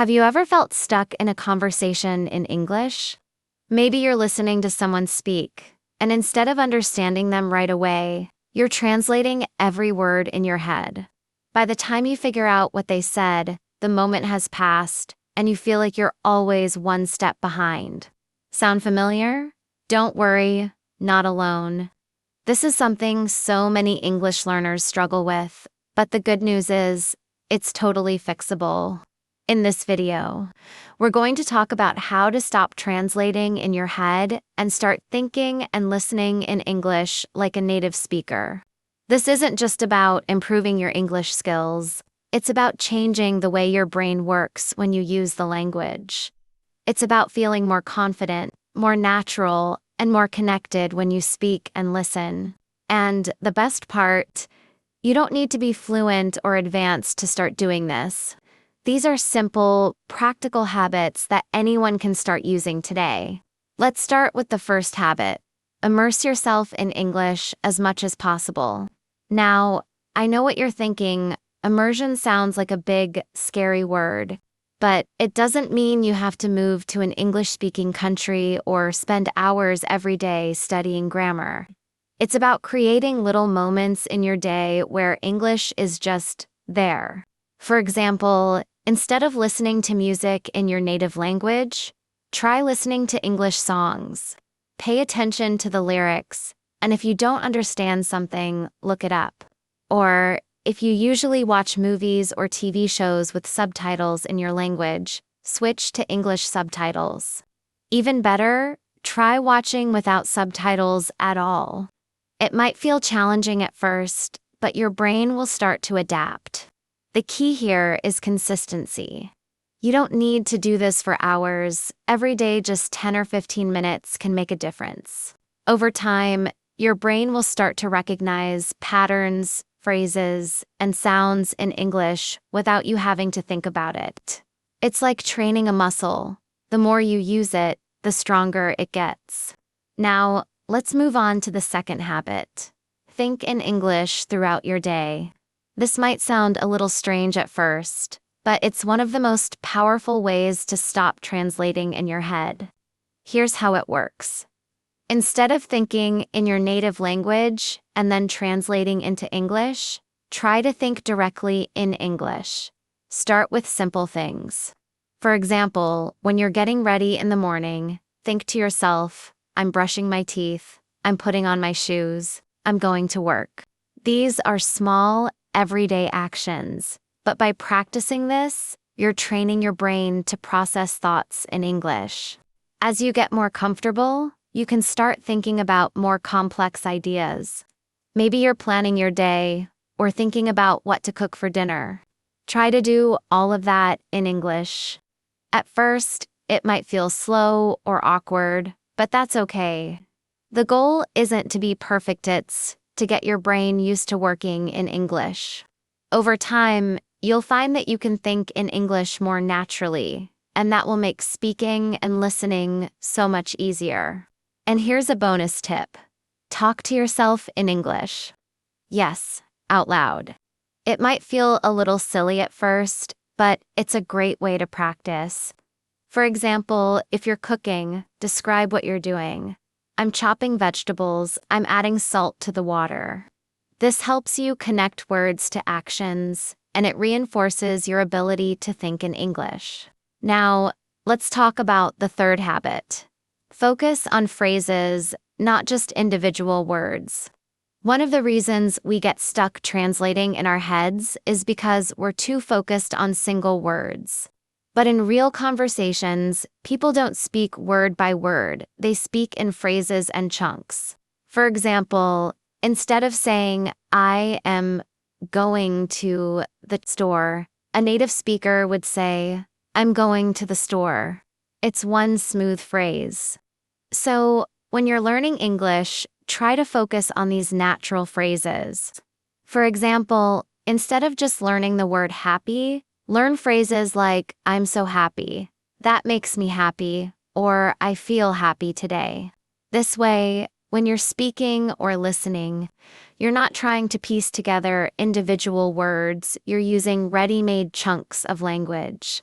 Have you ever felt stuck in a conversation in English? Maybe you're listening to someone speak, and instead of understanding them right away, you're translating every word in your head. By the time you figure out what they said, the moment has passed, and you feel like you're always one step behind. Sound familiar? Don't worry, not alone. This is something so many English learners struggle with, but the good news is, it's totally fixable. In this video, we're going to talk about how to stop translating in your head and start thinking and listening in English like a native speaker. This isn't just about improving your English skills, it's about changing the way your brain works when you use the language. It's about feeling more confident, more natural, and more connected when you speak and listen. And the best part, you don't need to be fluent or advanced to start doing this. These are simple, practical habits that anyone can start using today. Let's start with the first habit. Immerse yourself in English as much as possible. Now, I know what you're thinking. Immersion sounds like a big, scary word, but it doesn't mean you have to move to an English-speaking country or spend hours every day studying grammar. It's about creating little moments in your day where English is just there. For example, instead of listening to music in your native language, try listening to English songs. Pay attention to the lyrics, and if you don't understand something, look it up. Or, if you usually watch movies or TV shows with subtitles in your language, switch to English subtitles. Even better, try watching without subtitles at all. It might feel challenging at first, but your brain will start to adapt. The key here is consistency. You don't need to do this for hours. Every day, just 10 or 15 minutes can make a difference. Over time, your brain will start to recognize patterns, phrases, and sounds in English without you having to think about it. It's like training a muscle. The more you use it, the stronger it gets. Now, let's move on to the second habit. Think in English throughout your day. This might sound a little strange at first, but it's one of the most powerful ways to stop translating in your head. Here's how it works. Instead of thinking in your native language and then translating into English, try to think directly in English. Start with simple things. For example, when you're getting ready in the morning, think to yourself, I'm brushing my teeth, I'm putting on my shoes, I'm going to work. These are small, everyday actions, but by practicing this, you're training your brain to process thoughts in English. As you get more comfortable, you can start thinking about more complex ideas. Maybe you're planning your day or thinking about what to cook for dinner. Try to do all of that in English. At first, it might feel slow or awkward, but that's okay. The goal isn't to be perfect, it's to get your brain used to working in English. Over time, you'll find that you can think in English more naturally, and that will make speaking and listening so much easier. And here's a bonus tip. Talk to yourself in English. Yes, out loud. It might feel a little silly at first, but it's a great way to practice. For example, if you're cooking, describe what you're doing. I'm chopping vegetables, I'm adding salt to the water. This helps you connect words to actions, and it reinforces your ability to think in English. Now, let's talk about the third habit. Focus on phrases, not just individual words. One of the reasons we get stuck translating in our heads is because we're too focused on single words. But in real conversations, people don't speak word by word, they speak in phrases and chunks. For example, instead of saying, I am going to the store, a native speaker would say, I'm going to the store. It's one smooth phrase. So, when you're learning English, try to focus on these natural phrases. For example, instead of just learning the word happy, learn phrases like, I'm so happy, that makes me happy, or I feel happy today. This way, when you're speaking or listening, you're not trying to piece together individual words, you're using ready-made chunks of language.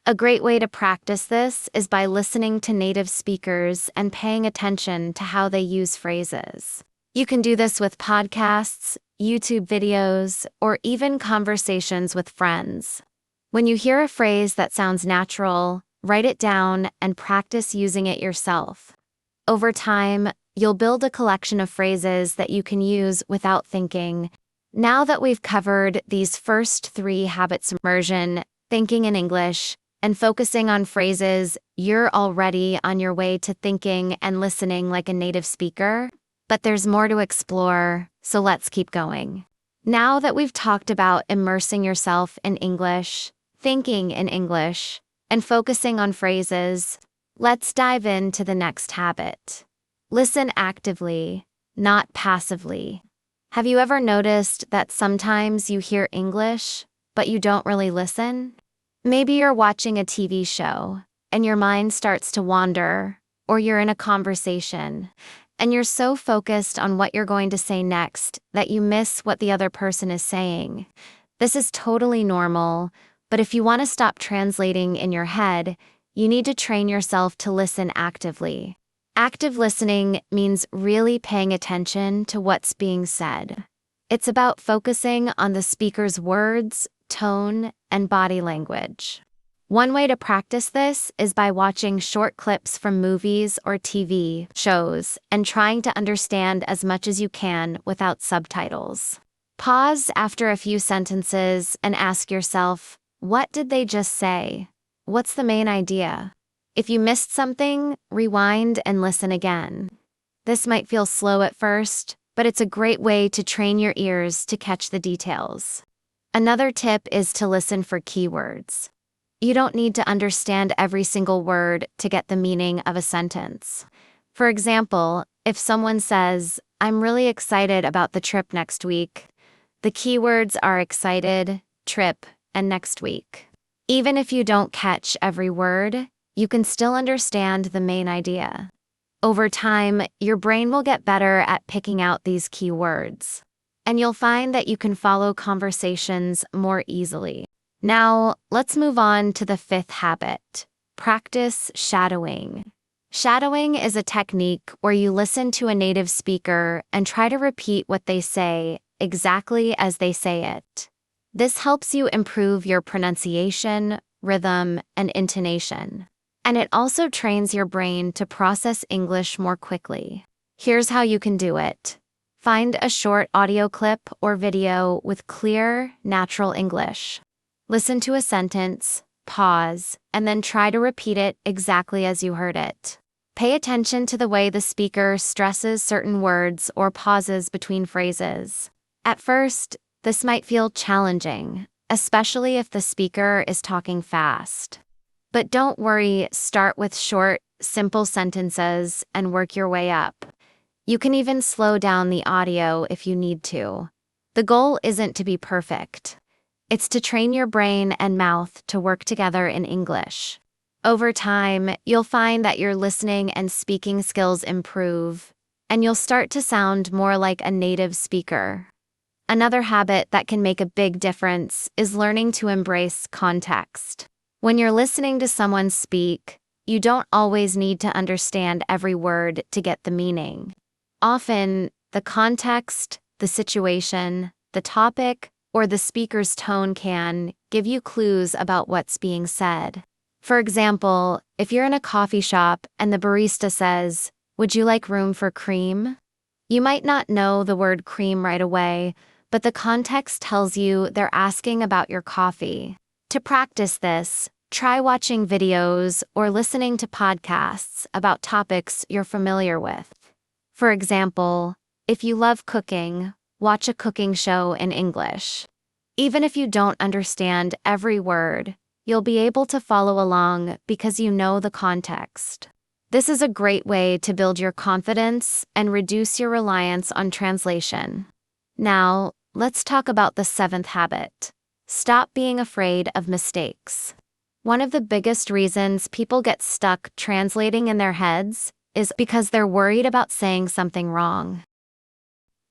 A great way to practice this is by listening to native speakers and paying attention to how they use phrases. You can do this with podcasts, YouTube videos, or even conversations with friends. When you hear a phrase that sounds natural, write it down and practice using it yourself. Over time, you'll build a collection of phrases that you can use without thinking. Now that we've covered these first 3 habits: immersion, thinking in English, and focusing on phrases, you're already on your way to thinking and listening like a native speaker. But there's more to explore, so let's keep going. Now that we've talked about immersing yourself in English, thinking in English, and focusing on phrases, let's dive into the next habit. Listen actively, not passively. Have you ever noticed that sometimes you hear English, but you don't really listen? Maybe you're watching a TV show, and your mind starts to wander, or you're in a conversation, and you're so focused on what you're going to say next that you miss what the other person is saying. This is totally normal, but if you want to stop translating in your head, you need to train yourself to listen actively. Active listening means really paying attention to what's being said. It's about focusing on the speaker's words, tone, and body language. One way to practice this is by watching short clips from movies or TV shows and trying to understand as much as you can without subtitles. Pause after a few sentences and ask yourself, what did they just say? What's the main idea? If you missed something, rewind and listen again. This might feel slow at first, but it's a great way to train your ears to catch the details. Another tip is to listen for keywords. You don't need to understand every single word to get the meaning of a sentence. For example, if someone says, "I'm really excited about the trip next week," the keywords are excited, trip, and next week. Even if you don't catch every word, you can still understand the main idea. Over time, your brain will get better at picking out these keywords, and you'll find that you can follow conversations more easily. Now, let's move on to the 5th habit. Practice shadowing. Shadowing is a technique where you listen to a native speaker and try to repeat what they say exactly as they say it. This helps you improve your pronunciation, rhythm, and intonation. And it also trains your brain to process English more quickly. Here's how you can do it. Find a short audio clip or video with clear, natural English. Listen to a sentence, pause, and then try to repeat it exactly as you heard it. Pay attention to the way the speaker stresses certain words or pauses between phrases. At first, this might feel challenging, especially if the speaker is talking fast. But don't worry, start with short, simple sentences and work your way up. You can even slow down the audio if you need to. The goal isn't to be perfect. It's to train your brain and mouth to work together in English. Over time, you'll find that your listening and speaking skills improve, and you'll start to sound more like a native speaker. Another habit that can make a big difference is learning to embrace context. When you're listening to someone speak, you don't always need to understand every word to get the meaning. Often, the context, the situation, the topic, or the speaker's tone can give you clues about what's being said. For example, if you're in a coffee shop and the barista says, "Would you like room for cream?" You might not know the word cream right away, but the context tells you they're asking about your coffee. To practice this, try watching videos or listening to podcasts about topics you're familiar with. For example, if you love cooking, watch a cooking show in English. Even if you don't understand every word, you'll be able to follow along because you know the context. This is a great way to build your confidence and reduce your reliance on translation. Now, let's talk about the 7th habit. Stop being afraid of mistakes. One of the biggest reasons people get stuck translating in their heads is because they're worried about saying something wrong.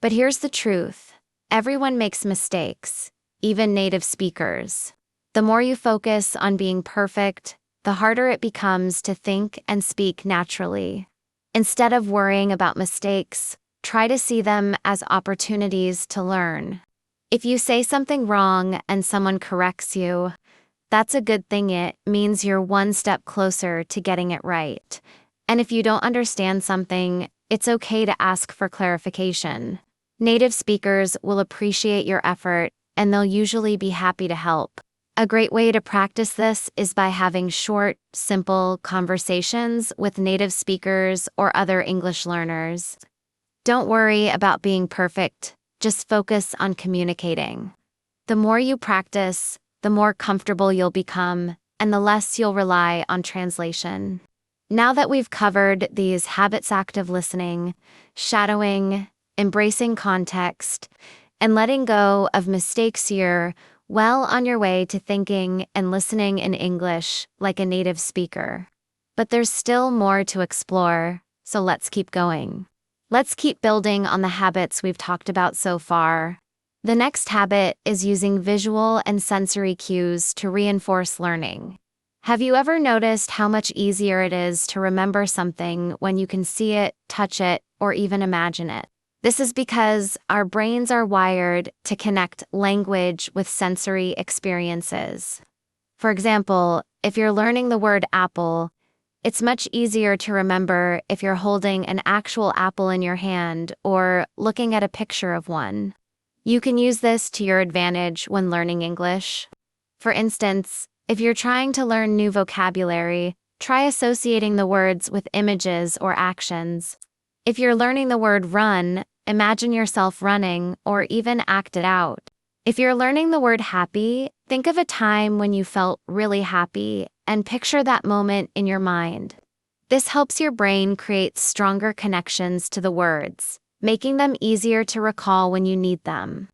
But here's the truth. Everyone makes mistakes, even native speakers. The more you focus on being perfect, the harder it becomes to think and speak naturally. Instead of worrying about mistakes, try to see them as opportunities to learn. If you say something wrong and someone corrects you, that's a good thing. It means you're one step closer to getting it right. And if you don't understand something, it's okay to ask for clarification. Native speakers will appreciate your effort, and they'll usually be happy to help. A great way to practice this is by having short, simple conversations with native speakers or other English learners. Don't worry about being perfect, just focus on communicating. The more you practice, the more comfortable you'll become, and the less you'll rely on translation. Now that we've covered these habits: active listening, shadowing, embracing context, and letting go of mistakes, you're well on your way to thinking and listening in English like a native speaker. But there's still more to explore, so let's keep going. Let's keep building on the habits we've talked about so far. The next habit is using visual and sensory cues to reinforce learning. Have you ever noticed how much easier it is to remember something when you can see it, touch it, or even imagine it? This is because our brains are wired to connect language with sensory experiences. For example, if you're learning the word apple, it's much easier to remember if you're holding an actual apple in your hand or looking at a picture of one. You can use this to your advantage when learning English. For instance, if you're trying to learn new vocabulary, try associating the words with images or actions. If you're learning the word run, imagine yourself running or even act it out. If you're learning the word happy, think of a time when you felt really happy and picture that moment in your mind. This helps your brain create stronger connections to the words, making them easier to recall when you need them.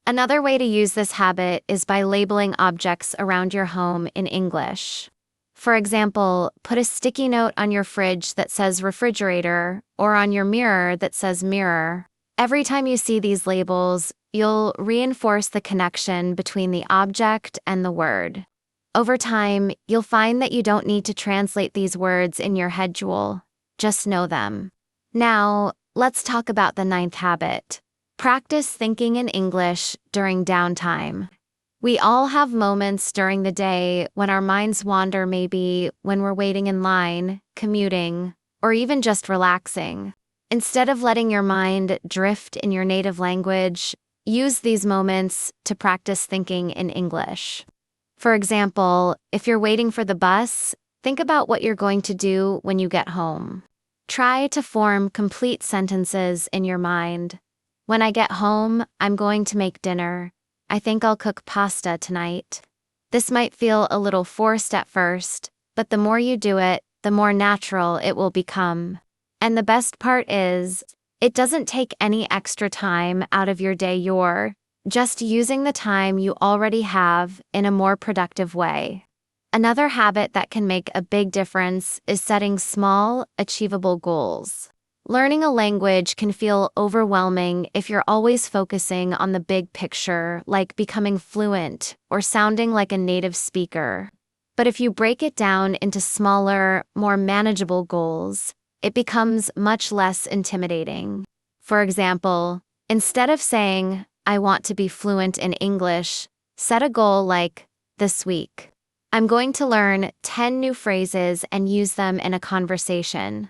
Another way to use this habit is by labeling objects around your home in English. For example, put a sticky note on your fridge that says refrigerator or on your mirror that says mirror. Every time you see these labels, you'll reinforce the connection between the object and the word. Over time, you'll find that you don't need to translate these words in your head. You'll just know them. Now, let's talk about the 9th habit. Practice thinking in English during downtime. We all have moments during the day when our minds wander, maybe when we're waiting in line, commuting, or even just relaxing. Instead of letting your mind drift in your native language, use these moments to practice thinking in English. For example, if you're waiting for the bus, think about what you're going to do when you get home. Try to form complete sentences in your mind. When I get home, I'm going to make dinner. I think I'll cook pasta tonight. This might feel a little forced at first, but the more you do it, the more natural it will become. And the best part is, it doesn't take any extra time out of your day. You're just using the time you already have in a more productive way. Another habit that can make a big difference is setting small, achievable goals. Learning a language can feel overwhelming if you're always focusing on the big picture, like becoming fluent or sounding like a native speaker. But if you break it down into smaller, more manageable goals, it becomes much less intimidating. For example, instead of saying, "I want to be fluent in English," set a goal like, "This week, I'm going to learn 10 new phrases and use them in a conversation."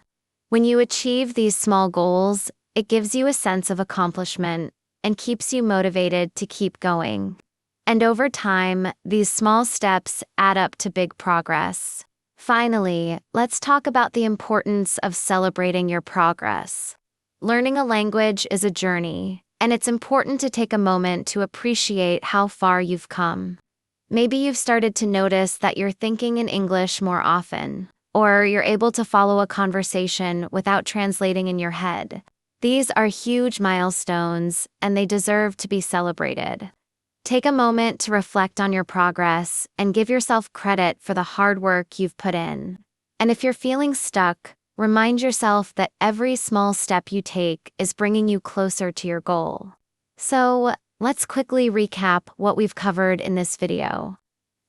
When you achieve these small goals, it gives you a sense of accomplishment and keeps you motivated to keep going. And over time, these small steps add up to big progress. Finally, let's talk about the importance of celebrating your progress. Learning a language is a journey, and it's important to take a moment to appreciate how far you've come. Maybe you've started to notice that you're thinking in English more often, or you're able to follow a conversation without translating in your head. These are huge milestones, and they deserve to be celebrated. Take a moment to reflect on your progress and give yourself credit for the hard work you've put in. And if you're feeling stuck, remind yourself that every small step you take is bringing you closer to your goal. So, let's quickly recap what we've covered in this video.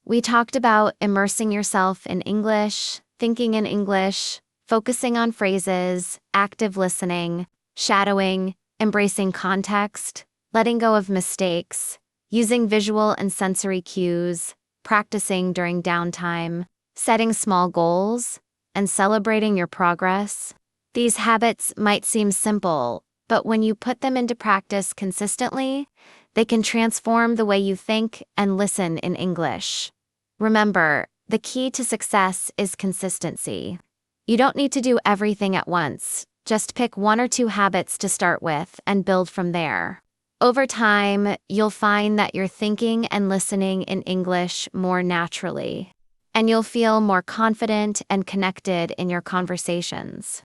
We talked about immersing yourself in English, thinking in English, focusing on phrases, active listening, shadowing, embracing context, letting go of mistakes, using visual and sensory cues, practicing during downtime, setting small goals, and celebrating your progress. These habits might seem simple, but when you put them into practice consistently, they can transform the way you think and listen in English. Remember, the key to success is consistency. You don't need to do everything at once. Just pick 1 or 2 habits to start with and build from there. Over time, you'll find that you're thinking and listening in English more naturally, and you'll feel more confident and connected in your conversations.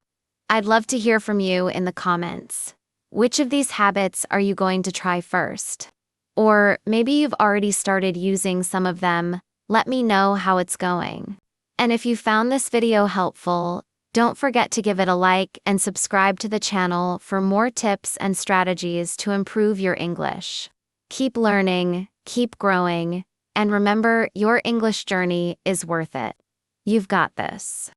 I'd love to hear from you in the comments. Which of these habits are you going to try first? Or maybe you've already started using some of them. Let me know how it's going. And if you found this video helpful, don't forget to give it a like and subscribe to the channel for more tips and strategies to improve your English. Keep learning, keep growing, and remember, your English journey is worth it. You've got this.